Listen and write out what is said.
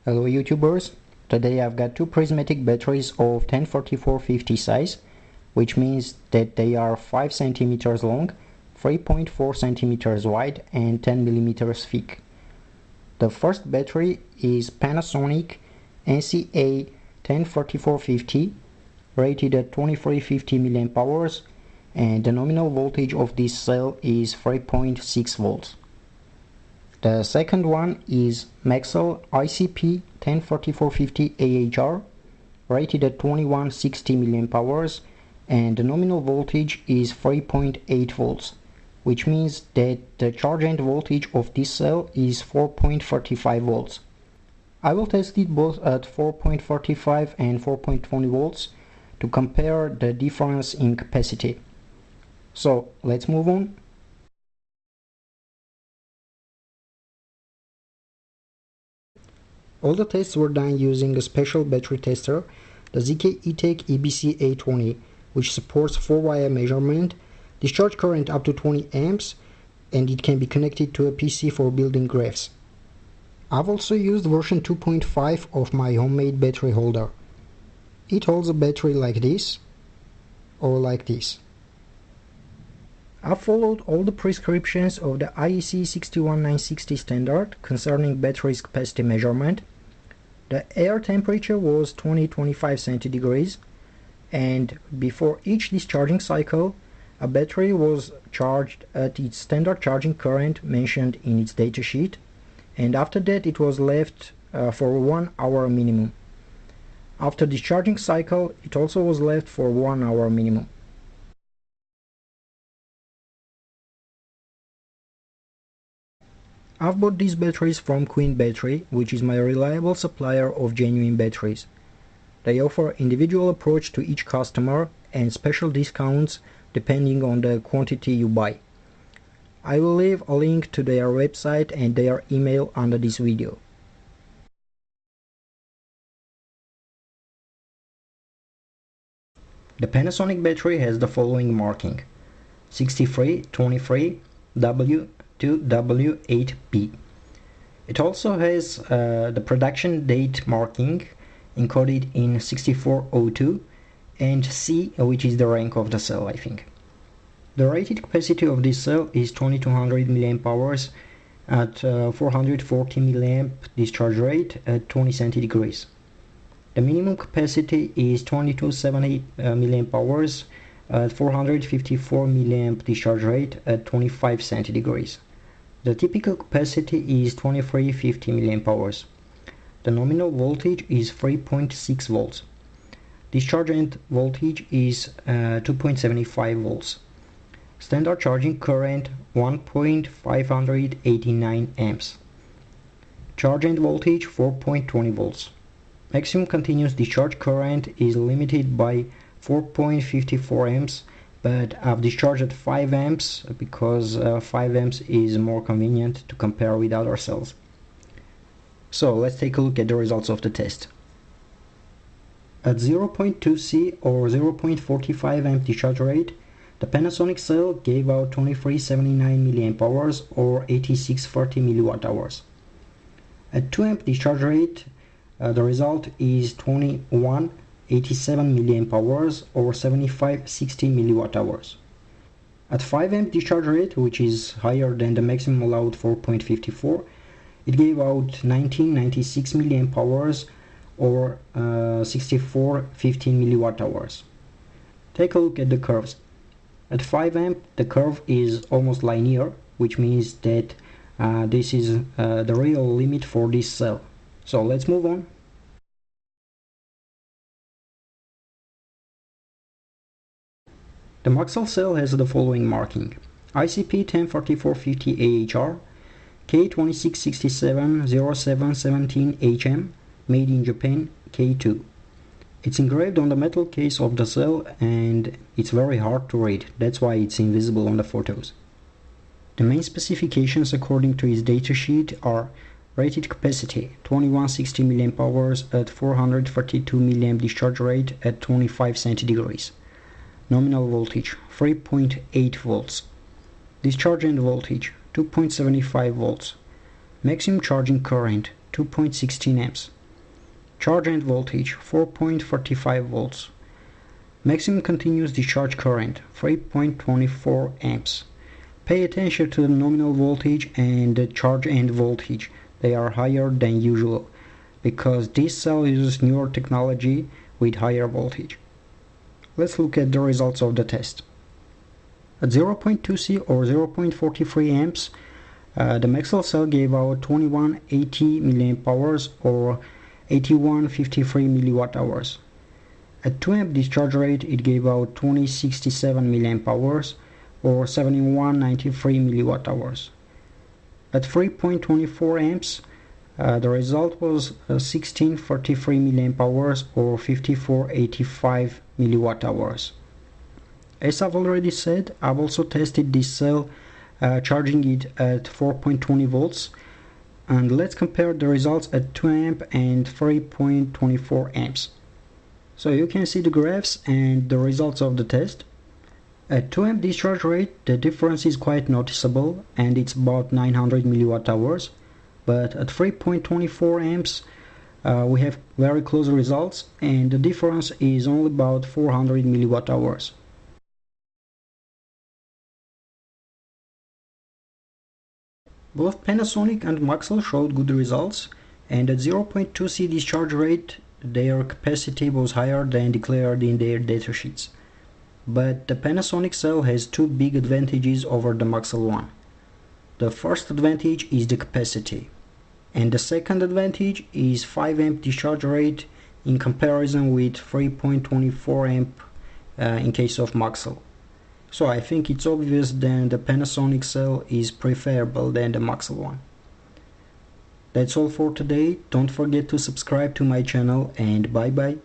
Hello YouTubers, today I've got two prismatic batteries of 103450 size, which means that they are 5 cm long, 3.4 cm wide and 10 mm thick. The first battery is Panasonic NCA103450, rated at 2350 mAh, and the nominal voltage of this cell is 3.6 volts. The second one is Maxell ICP103450AHR, rated at 2160 mAh, and the nominal voltage is 3.8 volts, which means that the charge end voltage of this cell is 4.35 volts. I will test it both at 4.45 and 4.20 volts to compare the difference in capacity. So let's move on. All the tests were done using a special battery tester, the ZK eTech EBC-A20, which supports 4-wire measurement, discharge current up to 20 amps, and it can be connected to a PC for building graphs. I've also used version 2.5 of my homemade battery holder. It holds a battery like this, or like this. I've followed all the prescriptions of the IEC 61960 standard concerning battery's capacity measurement. The air temperature was 20-25 centigrades, and before each discharging cycle, a battery was charged at its standard charging current mentioned in its datasheet, and after that it was left for 1 hour minimum. After discharging cycle, it also was left for 1 hour minimum. I've bought these batteries from Queen Battery, which is my reliable supplier of genuine batteries. They offer individual approach to each customer and special discounts depending on the quantity you buy. I will leave a link to their website and their email under this video. The Panasonic battery has the following marking: 6323W2W8B. It also has the production date marking encoded in 6402 and C, which is the rank of the cell, I think. The rated capacity of this cell is 2200 mAh at 440 mA discharge rate at 20 centigrades. The minimum capacity is 2270 mAh at 454 mA discharge rate at 25 centigrades. The typical capacity is 2350 mAh. The nominal voltage is 3.6 volts. Discharge end voltage is 2.75 volts. Standard charging current 1.589 amps. Charge end voltage 4.20 volts. Maximum continuous discharge current is limited by 4.54 amps, but I've discharged at 5 amps because 5 amps is more convenient to compare with other cells. So let's take a look at the results of the test. At 0.2C or 0.45 amp discharge rate, the Panasonic cell gave out 2379 mAh or 8630 mWh. At 2 amp discharge rate, the result is 2187 mAh or 7560 mWh. At 5 amp discharge rate, which is higher than the maximum allowed 4.54, it gave out 1996 mAh or 6415 mWh. Take a look at the curves. At 5 amp, the curve is almost linear, which means that this is the real limit for this cell. So let's move on. The Maxell cell has the following marking: ICP103450AHR, K26670717HM, made in Japan, K2. It's engraved on the metal case of the cell and it's very hard to read, that's why it's invisible on the photos. The main specifications according to its datasheet are: rated capacity 2160 mAh at 442 mA discharge rate at 25 centigrades. Nominal voltage 3.8 volts. Discharge end voltage 2.75 volts. Maximum charging current 2.16 amps. Charge and voltage 4.45 volts. Maximum continuous discharge current 3.24 amps. Pay attention to the nominal voltage and the charge end voltage. They are higher than usual because this cell uses newer technology with higher voltage. Let's look at the results of the test. At 0.2C or 0.43 amps, the Maxell cell gave out 2180 mAh or 8153 mWh. At 2 amp discharge rate, it gave out 2067 mAh or 7193 mWh. At 3.24 amps, the result was 1643 mAh or 5485 mWh. As I've already said, I've also tested this cell charging it at 4.20 volts, and let's compare the results at 2 amp and 3.24 amps. So you can see the graphs and the results of the test. At 2 amp discharge rate, the difference is quite noticeable and it's about 900 mWh, but at 3.24 amps we have very close results and the difference is only about 400 mWh. Both Panasonic and Maxell showed good results, and at 0.2C discharge rate their capacity was higher than declared in their datasheets. But the Panasonic cell has two big advantages over the Maxell one. The first advantage is the capacity, and the second advantage is 5 amp discharge rate in comparison with 3.24 amp in case of Maxell. So I think it's obvious that the Panasonic cell is preferable than the Maxell one. That's all for today. Don't forget to subscribe to my channel and bye bye.